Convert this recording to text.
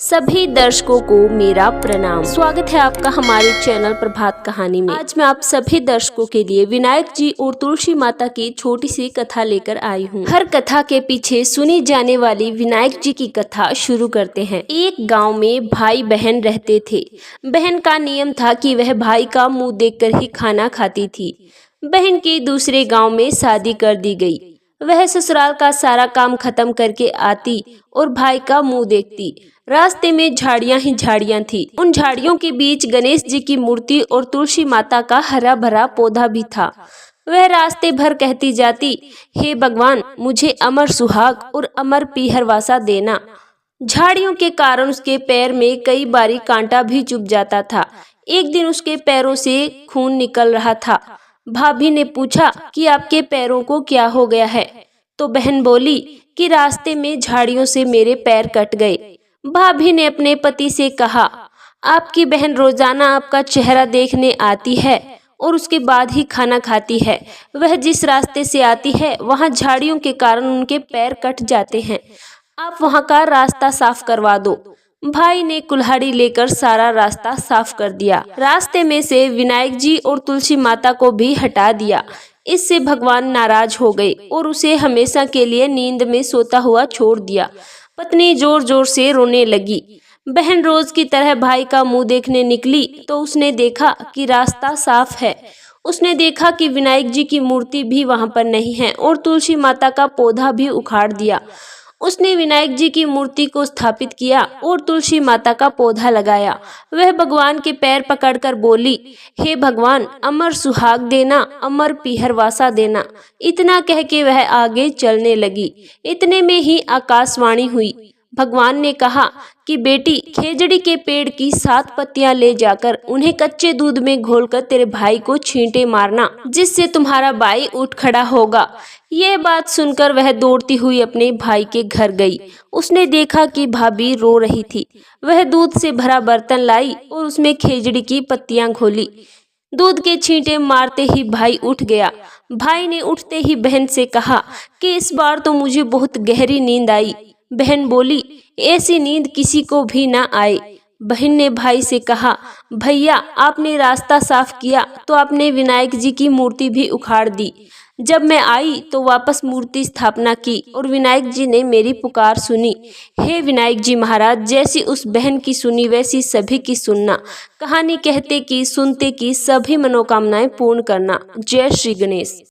सभी दर्शकों को मेरा प्रणाम। स्वागत है आपका हमारे चैनल प्रभात कहानी में। आज मैं आप सभी दर्शकों के लिए विनायक जी और तुलसी माता की छोटी सी कथा लेकर आई हूँ। हर कथा के पीछे सुनी जाने वाली विनायक जी की कथा शुरू करते हैं। एक गांव में भाई बहन रहते थे। बहन का नियम था कि वह भाई का मुंह देखकर ही खाना खाती थी। बहन की दूसरे गाँव में शादी कर दी गई। वह ससुराल का सारा काम खत्म करके आती और भाई का मुंह देखती। रास्ते में झाड़ियां ही झाड़ियां थी। उन झाड़ियों के बीच गणेश जी की मूर्ति और तुलसी माता का हरा भरा पौधा भी था। वह रास्ते भर कहती जाती, हे भगवान, मुझे अमर सुहाग और अमर पीहरवासा देना। झाड़ियों के कारण उसके पैर में कई बारी कांटा भी चुभ जाता था। एक दिन उसके पैरों से खून निकल रहा था। भाभी ने पूछा कि आपके पैरों को क्या हो गया है? तो बहन बोली कि रास्ते में झाड़ियों से मेरे पैर कट गए। भाभी ने अपने पति से कहा, आपकी बहन रोजाना आपका चेहरा देखने आती है और उसके बाद ही खाना खाती है। वह जिस रास्ते से आती है वहां झाड़ियों के कारण उनके पैर कट जाते हैं। आप वहां का रास्ता साफ करवा दो। भाई ने कुल्हाड़ी लेकर सारा रास्ता साफ कर दिया। रास्ते में से विनायक जी और तुलसी माता को भी हटा दिया। इससे भगवान नाराज हो गए और उसे हमेशा के लिए नींद में सोता हुआ छोड़ दिया। पत्नी जोर जोर से रोने लगी। बहन रोज की तरह भाई का मुंह देखने निकली तो उसने देखा कि रास्ता साफ है। उसने देखा कि विनायक जी की मूर्ति भी वहां पर नहीं है और तुलसी माता का पौधा भी उखाड़ दिया। उसने विनायक जी की मूर्ति को स्थापित किया और तुलसी माता का पौधा लगाया। वह भगवान के पैर पकड़कर बोली, हे भगवान, अमर सुहाग देना, अमर पीहरवासा देना। इतना कह के वह आगे चलने लगी। इतने में ही आकाशवाणी हुई। भगवान ने कहा कि बेटी, खेजड़ी के पेड़ की 7 पत्तियां ले जाकर उन्हें कच्चे दूध में घोलकर तेरे भाई को छींटे मारना, जिससे तुम्हारा भाई उठ खड़ा होगा। यह बात सुनकर वह दौड़ती हुई अपने भाई के घर गई। उसने देखा कि भाभी रो रही थी। वह दूध से भरा बर्तन लाई और उसमें खेजड़ी की पत्तियां घोली। दूध के छींटे मारते ही भाई उठ गया। भाई ने उठते ही बहन से कहा कि इस बार तो मुझे बहुत गहरी नींद आई। बहन बोली, ऐसी नींद किसी को भी ना आए। बहन ने भाई से कहा, भैया, आपने रास्ता साफ किया तो आपने विनायक जी की मूर्ति भी उखाड़ दी। जब मैं आई तो वापस मूर्ति स्थापना की और विनायक जी ने मेरी पुकार सुनी। हे विनायक जी महाराज, जैसी उस बहन की सुनी वैसी सभी की सुनना। कहानी कहते की सुनते की सभी मनोकामनाएं पूर्ण करना। जय श्री गणेश।